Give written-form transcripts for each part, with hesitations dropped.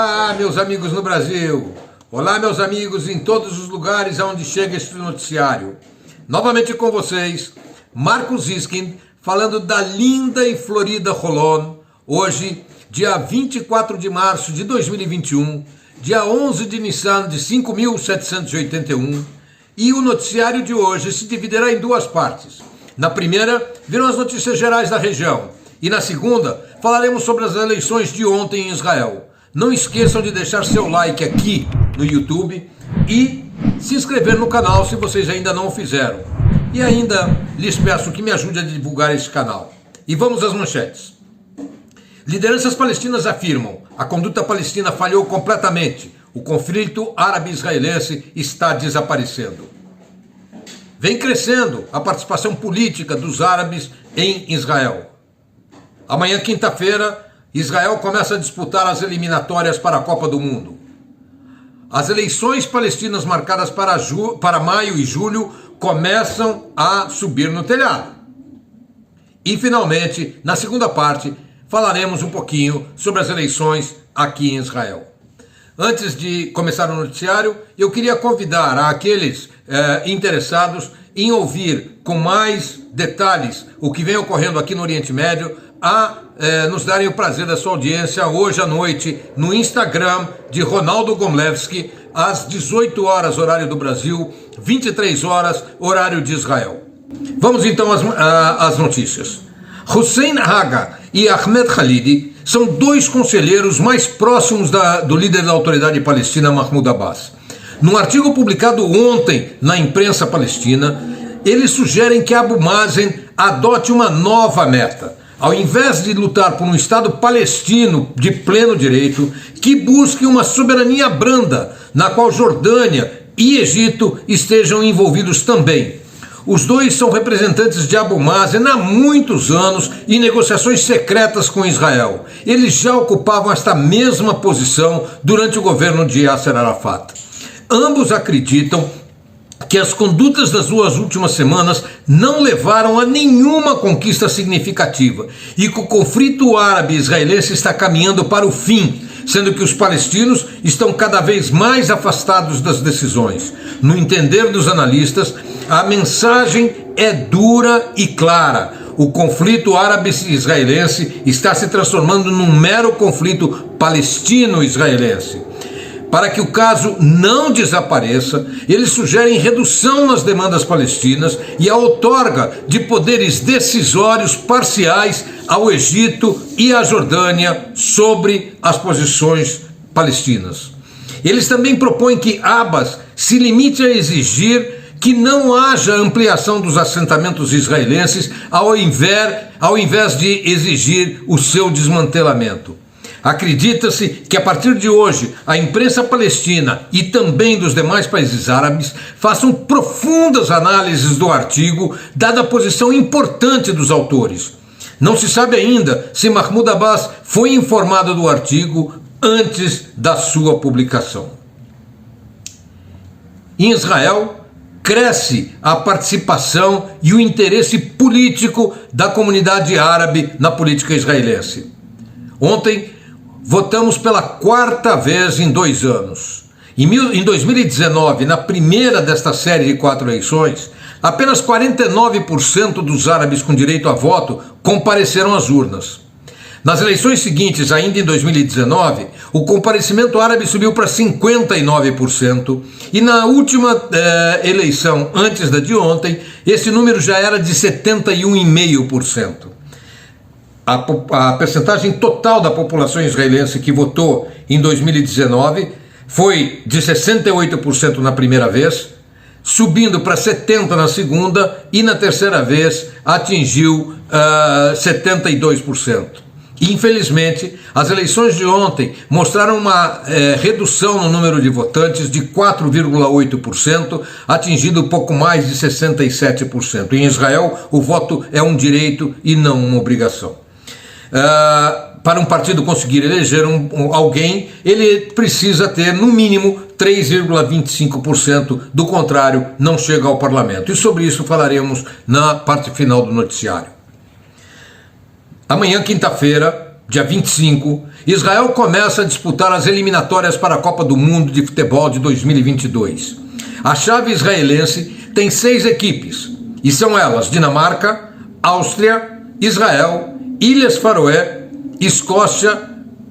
Olá, meus amigos no Brasil. Olá, meus amigos em todos os lugares aonde chega este noticiário. Novamente com vocês, Marcos Iskin, falando da linda e florida Holon. Hoje, dia 24 de março de 2021, dia 11 de Nissan de 5.781. E o noticiário de hoje se dividirá em duas partes. Na primeira, virão as notícias gerais da região. E na segunda, falaremos sobre as eleições de ontem em Israel. Não esqueçam de deixar seu like aqui no YouTube e se inscrever no canal se vocês ainda não o fizeram. E ainda lhes peço que me ajude a divulgar este canal. E vamos às manchetes. Lideranças palestinas afirmam: a conduta palestina falhou completamente. O conflito árabe-israelense está desaparecendo. Vem crescendo a participação política dos árabes em Israel. Amanhã, quinta-feira, Israel começa a disputar as eliminatórias para a Copa do Mundo. As eleições palestinas marcadas para maio e julho começam a subir no telhado. E, finalmente, na segunda parte, falaremos um pouquinho sobre as eleições aqui em Israel. Antes de começar o noticiário, eu queria convidar aqueles interessados em ouvir com mais detalhes o que vem ocorrendo aqui no Oriente Médio a nos darem o prazer da sua audiência hoje à noite no Instagram de Ronaldo Gomlewski, às 18 horas, horário do Brasil, 23 horas, horário de Israel. Vamos então às notícias. Hussein Haga e Ahmed Khalidi são dois conselheiros mais próximos do líder da autoridade palestina, Mahmoud Abbas. Num artigo publicado ontem na imprensa palestina, eles sugerem que Abu Mazen adote uma nova meta. Ao invés de lutar por um Estado palestino de pleno direito, que busque uma soberania branda, na qual Jordânia e Egito estejam envolvidos também. Os dois são representantes de Abu Mazen há muitos anos em negociações secretas com Israel. Eles já ocupavam esta mesma posição durante o governo de Yasser Arafat. Ambos acreditam que as condutas das duas últimas semanas não levaram a nenhuma conquista significativa e que o conflito árabe-israelense está caminhando para o fim, sendo que os palestinos estão cada vez mais afastados das decisões. No entender dos analistas, a mensagem é dura e clara. O conflito árabe-israelense está se transformando num mero conflito palestino-israelense. Para que o caso não desapareça, eles sugerem redução nas demandas palestinas e a outorga de poderes decisórios parciais ao Egito e à Jordânia sobre as posições palestinas. Eles também propõem que Abbas se limite a exigir que não haja ampliação dos assentamentos israelenses ao invés de exigir o seu desmantelamento. Acredita-se que a partir de hoje a imprensa palestina e também dos demais países árabes façam profundas análises do artigo, dada a posição importante dos autores. Não se sabe ainda se Mahmoud Abbas foi informado do artigo antes da sua publicação. Em Israel, cresce a participação e o interesse político da comunidade árabe na política israelense. Ontem, votamos pela quarta vez em 2 anos. Em 2019, na primeira desta série de 4 eleições, apenas 49% dos árabes com direito a voto compareceram às urnas. Nas eleições seguintes, ainda em 2019, o comparecimento árabe subiu para 59%, e na última eleição, antes da de ontem, esse número já era de 71,5%. A percentagem total da população israelense que votou em 2019 foi de 68% na primeira vez, subindo para 70% na segunda e na terceira vez atingiu 72%. Infelizmente, as eleições de ontem mostraram uma redução no número de votantes de 4,8%, atingindo pouco mais de 67%. Em Israel, o voto é um direito e não uma obrigação. Para um partido conseguir eleger alguém, ele precisa ter no mínimo 3,25%, do contrário não chega ao parlamento. E sobre isso falaremos na parte final do noticiário. Amanhã, quinta-feira, dia 25, Israel começa a disputar as eliminatórias para a Copa do Mundo de Futebol de 2022. A chave israelense tem 6 equipes, e são elas Dinamarca, Áustria, Israel, Ilhas Faroé, Escócia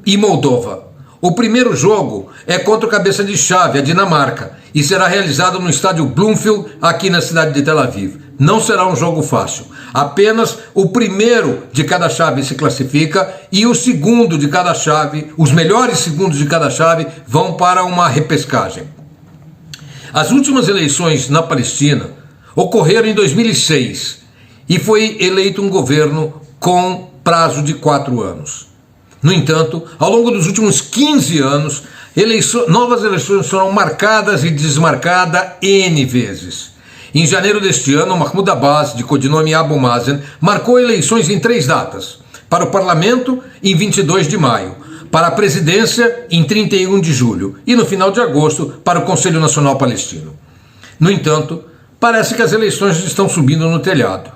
e Moldova. O primeiro jogo é contra o cabeça de chave, a Dinamarca, e será realizado no estádio Bloomfield, aqui na cidade de Tel Aviv. Não será um jogo fácil. Apenas o primeiro de cada chave se classifica e o segundo de cada chave, os melhores segundos de cada chave, vão para uma repescagem. As últimas eleições na Palestina ocorreram em 2006 e foi eleito um governo com prazo de 4 anos. No entanto, ao longo dos últimos 15 anos, novas eleições foram marcadas e desmarcadas N vezes. Em janeiro deste ano, Mahmoud Abbas, de codinome Abu Mazen, marcou eleições em 3 datas. Para o parlamento, em 22 de maio. Para a presidência, em 31 de julho. E no final de agosto, para o Conselho Nacional Palestino. No entanto, parece que as eleições estão subindo no telhado.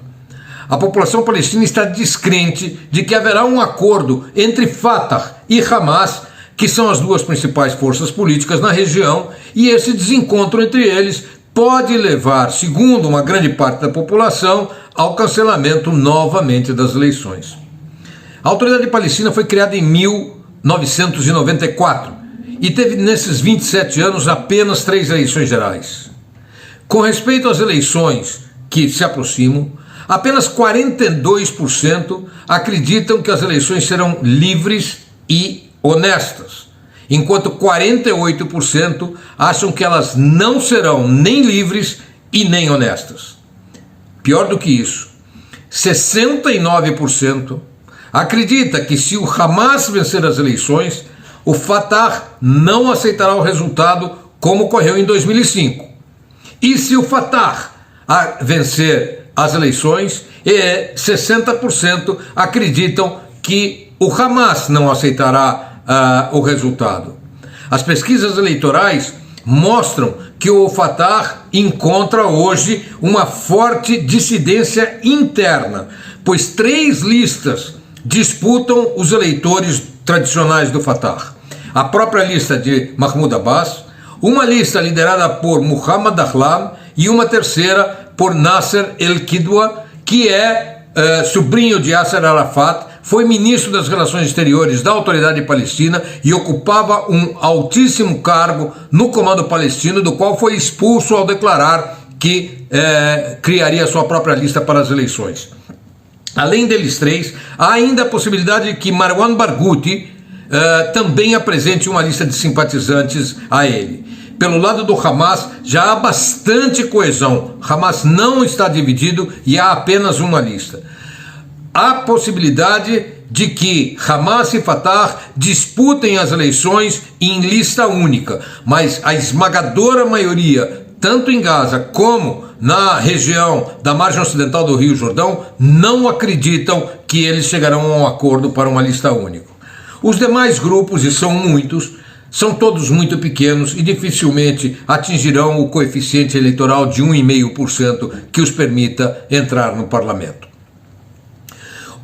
A população palestina está descrente de que haverá um acordo entre Fatah e Hamas, que são as duas principais forças políticas na região, e esse desencontro entre eles pode levar, segundo uma grande parte da população, ao cancelamento novamente das eleições. A Autoridade Palestina foi criada em 1994 e teve nesses 27 anos apenas 3 eleições gerais. Com respeito às eleições que se aproximam, apenas 42% acreditam que as eleições serão livres e honestas, enquanto 48% acham que elas não serão nem livres e nem honestas. Pior do que isso, 69% acredita que se o Hamas vencer as eleições, o Fatah não aceitará o resultado como ocorreu em 2005. E se o Fatah vencer as eleições, 60% acreditam que o Hamas não aceitará o resultado. As pesquisas eleitorais mostram que o Fatah encontra hoje uma forte dissidência interna, pois 3 listas disputam os eleitores tradicionais do Fatah. A própria lista de Mahmoud Abbas, uma lista liderada por Muhammad Ahlam e uma terceira por Nasser El-Kidwa, que é sobrinho de Yasser Arafat, foi ministro das Relações Exteriores da Autoridade Palestina e ocupava um altíssimo cargo no comando palestino, do qual foi expulso ao declarar que criaria sua própria lista para as eleições. Além deles 3, há ainda a possibilidade de que Marwan Barghouti também apresente uma lista de simpatizantes a ele. Pelo lado do Hamas, já há bastante coesão. Hamas não está dividido e há apenas uma lista. Há possibilidade de que Hamas e Fatah disputem as eleições em lista única, mas a esmagadora maioria, tanto em Gaza como na região da margem ocidental do Rio Jordão, não acreditam que eles chegarão a um acordo para uma lista única. Os demais grupos, e são muitos, são todos muito pequenos e dificilmente atingirão o coeficiente eleitoral de 1,5% que os permita entrar no parlamento.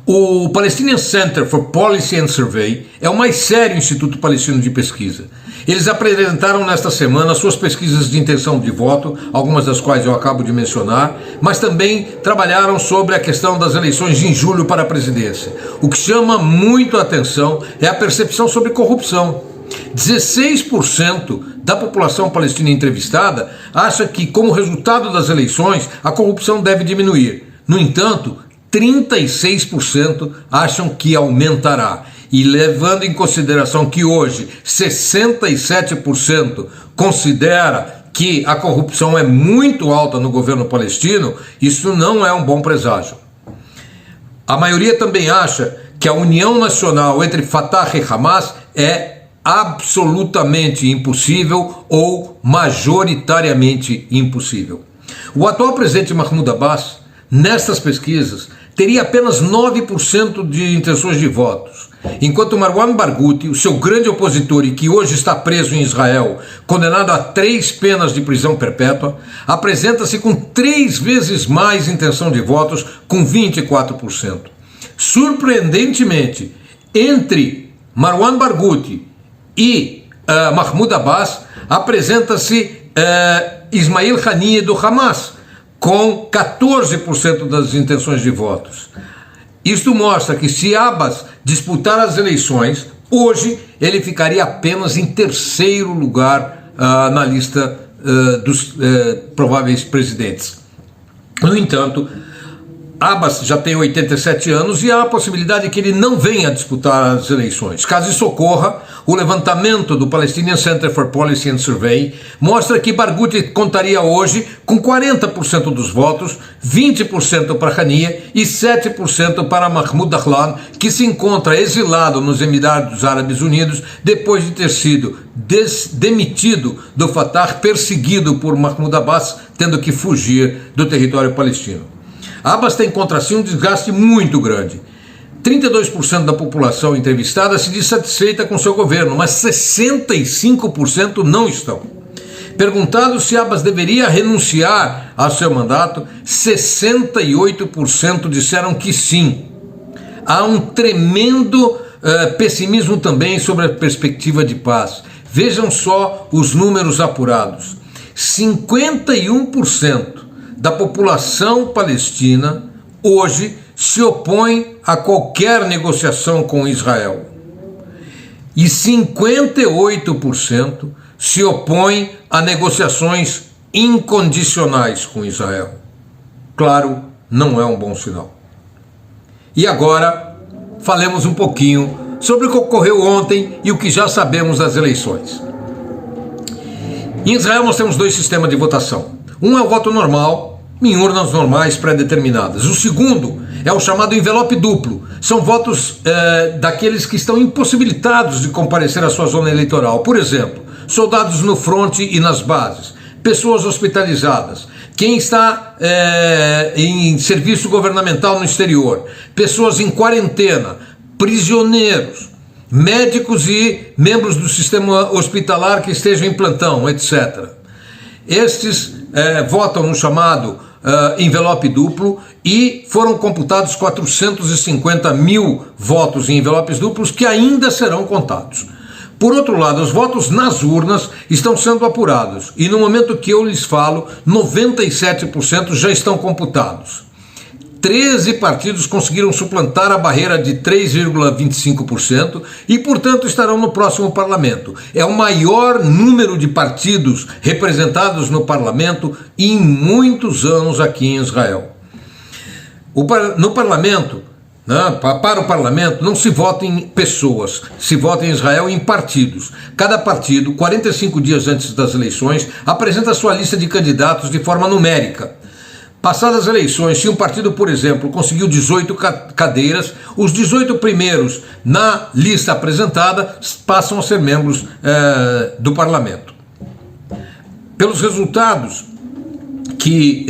O Palestinian Center for Policy and Survey é o mais sério instituto palestino de pesquisa. Eles apresentaram nesta semana suas pesquisas de intenção de voto, algumas das quais eu acabo de mencionar, mas também trabalharam sobre a questão das eleições em julho para a presidência. O que chama muito a atenção é a percepção sobre corrupção. 16% da população palestina entrevistada acha que, como resultado das eleições, a corrupção deve diminuir. No entanto, 36% acham que aumentará. E levando em consideração que hoje 67% considera que a corrupção é muito alta no governo palestino, isso não é um bom presságio. A maioria também acha que a união nacional entre Fatah e Hamas é absolutamente impossível ou majoritariamente impossível. O atual presidente Mahmoud Abbas, nestas pesquisas, teria apenas 9% de intenções de votos, enquanto Marwan Barghouti, o seu grande opositor e que hoje está preso em Israel, condenado a 3 penas de prisão perpétua, apresenta-se com 3 vezes mais intenção de votos, com 24%. Surpreendentemente, Entre Marwan Barghouti e Mahmoud Abbas, apresenta-se Ismail Haniyeh do Hamas, com 14% das intenções de votos. Isto mostra que se Abbas disputar as eleições, hoje ele ficaria apenas em terceiro lugar na lista dos prováveis presidentes. No entanto, Abbas já tem 87 anos e há a possibilidade que ele não venha disputar as eleições. Caso isso ocorra, o levantamento do Palestinian Center for Policy and Survey mostra que Barghouti contaria hoje com 40% dos votos, 20% para Haniyeh e 7% para Mahmoud Dahlan, que se encontra exilado nos Emirados Árabes Unidos depois de ter sido demitido do Fatah, perseguido por Mahmoud Abbas, tendo que fugir do território palestino. Abbas tem contra si um desgaste muito grande. 32% da população entrevistada se diz satisfeita com seu governo, mas 65% não estão. Perguntado se Abbas deveria renunciar ao seu mandato, 68% disseram que sim. Há um tremendo pessimismo também sobre a perspectiva de paz. Vejam só os números apurados. 51% da população palestina hoje se opõe a qualquer negociação com Israel. E 58% se opõe a negociações incondicionais com Israel. Claro, não é um bom sinal. E agora, falemos um pouquinho sobre o que ocorreu ontem e o que já sabemos das eleições. Em Israel nós temos dois sistemas de votação. Um é o voto normal, em urnas normais pré-determinadas. O segundo é o chamado envelope duplo. São votos daqueles que estão impossibilitados de comparecer à sua zona eleitoral. Por exemplo, soldados no fronte e nas bases, pessoas hospitalizadas, quem está em serviço governamental no exterior, pessoas em quarentena, prisioneiros, médicos e membros do sistema hospitalar que estejam em plantão, etc. Estes votam no chamado envelope duplo e foram computados 450 mil votos em envelopes duplos que ainda serão contados. Por outro lado, os votos nas urnas estão sendo apurados e no momento que eu lhes falo, 97% já estão computados. 13 partidos conseguiram suplantar a barreira de 3,25% e, portanto, estarão no próximo parlamento. É o maior número de partidos representados no parlamento em muitos anos aqui em Israel. No parlamento, para o parlamento, não se vota em pessoas, se vota em Israel em partidos. Cada partido, 45 dias antes das eleições, apresenta sua lista de candidatos de forma numérica. Passadas as eleições, se um partido, por exemplo, conseguiu 18 cadeiras, os 18 primeiros na lista apresentada passam a ser membros do parlamento. Pelos resultados que...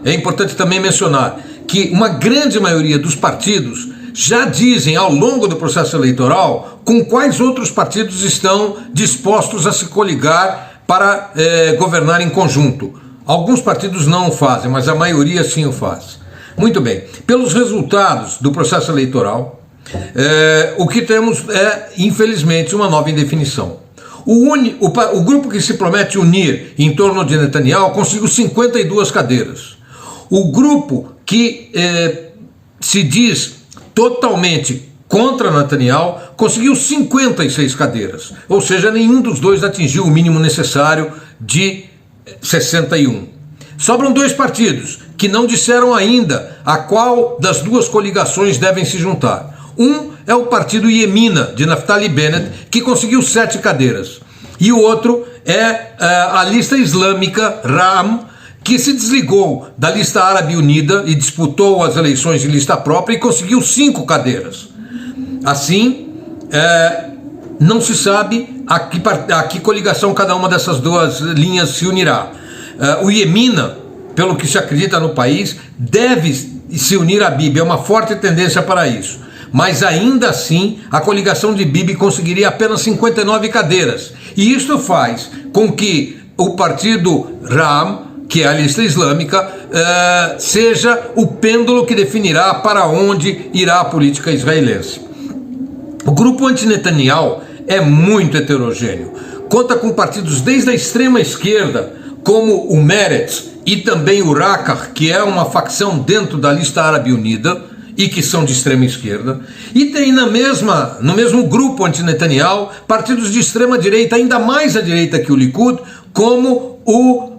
é importante também mencionar que uma grande maioria dos partidos já dizem ao longo do processo eleitoral com quais outros partidos estão dispostos a se coligar para governar em conjunto. Alguns partidos não o fazem, mas a maioria sim o faz. Muito bem, pelos resultados do processo eleitoral, o que temos é, infelizmente, uma nova indefinição. O grupo que se promete unir em torno de Netanyahu conseguiu 52 cadeiras. O grupo que se diz totalmente contra Netanyahu conseguiu 56 cadeiras, ou seja, nenhum dos dois atingiu o mínimo necessário de 61. Sobram dois partidos que não disseram ainda a qual das duas coligações devem se juntar. Um é o partido Yemina, de Naftali Bennett, que conseguiu 7 cadeiras. E o outro é a lista islâmica Ram, que se desligou da lista árabe unida e disputou as eleições de lista própria e conseguiu 5 cadeiras. Assim, não se sabe a que coligação cada uma dessas duas linhas se unirá. O Yemina, pelo que se acredita no país, deve se unir a Bibi, é uma forte tendência para isso. Mas ainda assim, a coligação de Bibi conseguiria apenas 59 cadeiras. E isto faz com que o partido Ram, que é a lista islâmica, seja o pêndulo que definirá para onde irá a política israelense. O grupo anti-Netanyahu é muito heterogêneo. Conta com partidos desde a extrema esquerda, como o Meretz e também o Raqqa, que é uma facção dentro da Lista Árabe Unida e que são de extrema esquerda. E tem no mesmo grupo anti-Netanyahu partidos de extrema direita, ainda mais à direita que o Likud, como o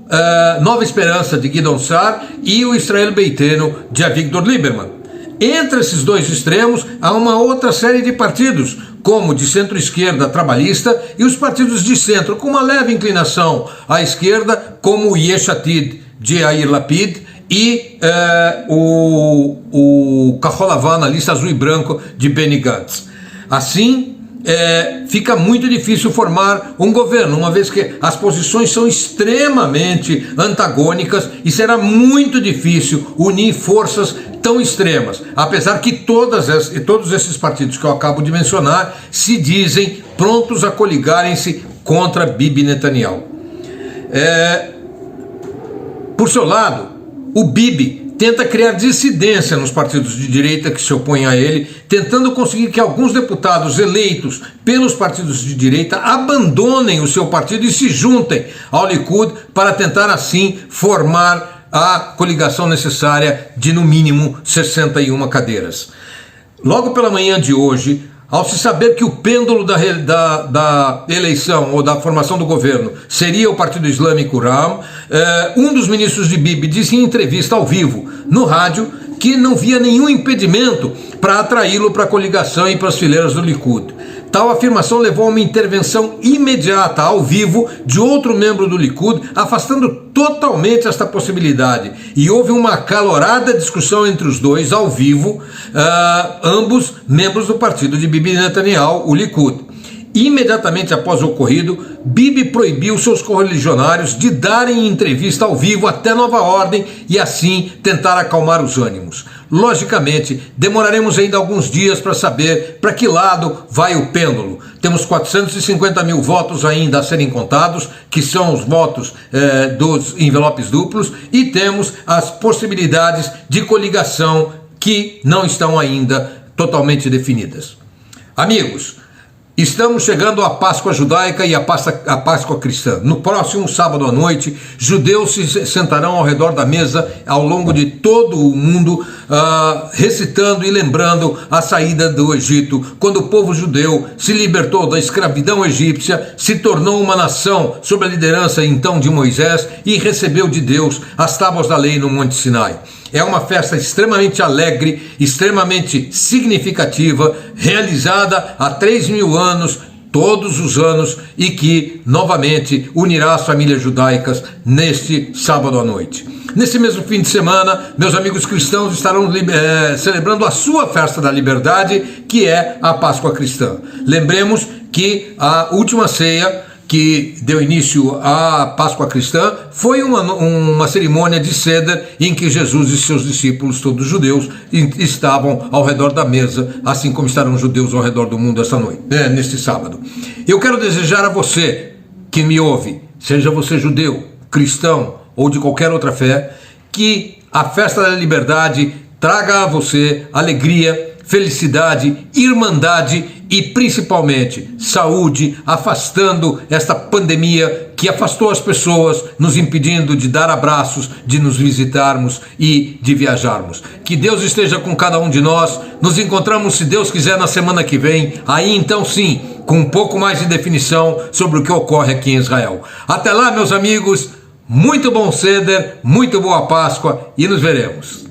Nova Esperança de Gideon Sa'ar e o Israel Beitenu de Avigdor Lieberman. Entre esses dois extremos há uma outra série de partidos, como de centro-esquerda trabalhista e os partidos de centro, com uma leve inclinação à esquerda, como o Yesh Atid de Yair Lapid e o Kahol Lavan, a lista azul e branco de Benny Gantz. Assim, fica muito difícil formar um governo, uma vez que as posições são extremamente antagônicas e será muito difícil unir forças tão extremas, apesar que todos esses partidos que eu acabo de mencionar se dizem prontos a coligarem-se contra Bibi Netanyahu. Por seu lado, o Bibi tenta criar dissidência nos partidos de direita que se opõem a ele, tentando conseguir que alguns deputados eleitos pelos partidos de direita abandonem o seu partido e se juntem ao Likud para tentar assim formar a coligação necessária de no mínimo 61 cadeiras. Logo pela manhã de hoje, ao se saber que o pêndulo da eleição ou da formação do governo seria o Partido Islâmico Ra'am, um dos ministros de Bibi disse em entrevista ao vivo no rádio que não via nenhum impedimento para atraí-lo para a coligação e para as fileiras do Likud. Tal afirmação levou a uma intervenção imediata, ao vivo, de outro membro do Likud, afastando totalmente esta possibilidade. E houve uma acalorada discussão entre os dois, ao vivo, ambos membros do partido de Bibi Netanyahu, o Likud. Imediatamente após o ocorrido, Bibi proibiu seus correligionários de darem entrevista ao vivo até nova ordem e assim tentar acalmar os ânimos. Logicamente, demoraremos ainda alguns dias para saber para que lado vai o pêndulo. Temos 450 mil votos ainda a serem contados, que são os votos dos envelopes duplos, e temos as possibilidades de coligação que não estão ainda totalmente definidas. Amigos, estamos chegando à Páscoa judaica e à Páscoa cristã. No próximo sábado à noite, judeus se sentarão ao redor da mesa ao longo de todo o mundo, recitando e lembrando a saída do Egito, quando o povo judeu se libertou da escravidão egípcia, se tornou uma nação sob a liderança então de Moisés e recebeu de Deus as tábuas da lei no Monte Sinai. É uma festa extremamente alegre, extremamente significativa, realizada há 3.000 anos, todos os anos, e que novamente unirá as famílias judaicas neste sábado à noite. Nesse mesmo fim de semana, meus amigos cristãos estarão celebrando a sua festa da liberdade, que é a Páscoa cristã. Lembremos que a última ceia que deu início à Páscoa cristã foi uma cerimônia de Seder em que Jesus e seus discípulos, todos judeus, estavam ao redor da mesa, assim como estarão judeus ao redor do mundo esta noite, neste sábado. Eu quero desejar a você que me ouve, seja você judeu, cristão ou de qualquer outra fé, que a festa da liberdade traga a você alegria, felicidade, irmandade e principalmente saúde, afastando esta pandemia que afastou as pessoas, nos impedindo de dar abraços, de nos visitarmos e de viajarmos. Que Deus esteja com cada um de nós. Nos encontramos, se Deus quiser, na semana que vem, aí então sim, com um pouco mais de definição sobre o que ocorre aqui em Israel. Até lá, meus amigos, muito bom Seder, muito boa Páscoa e nos veremos.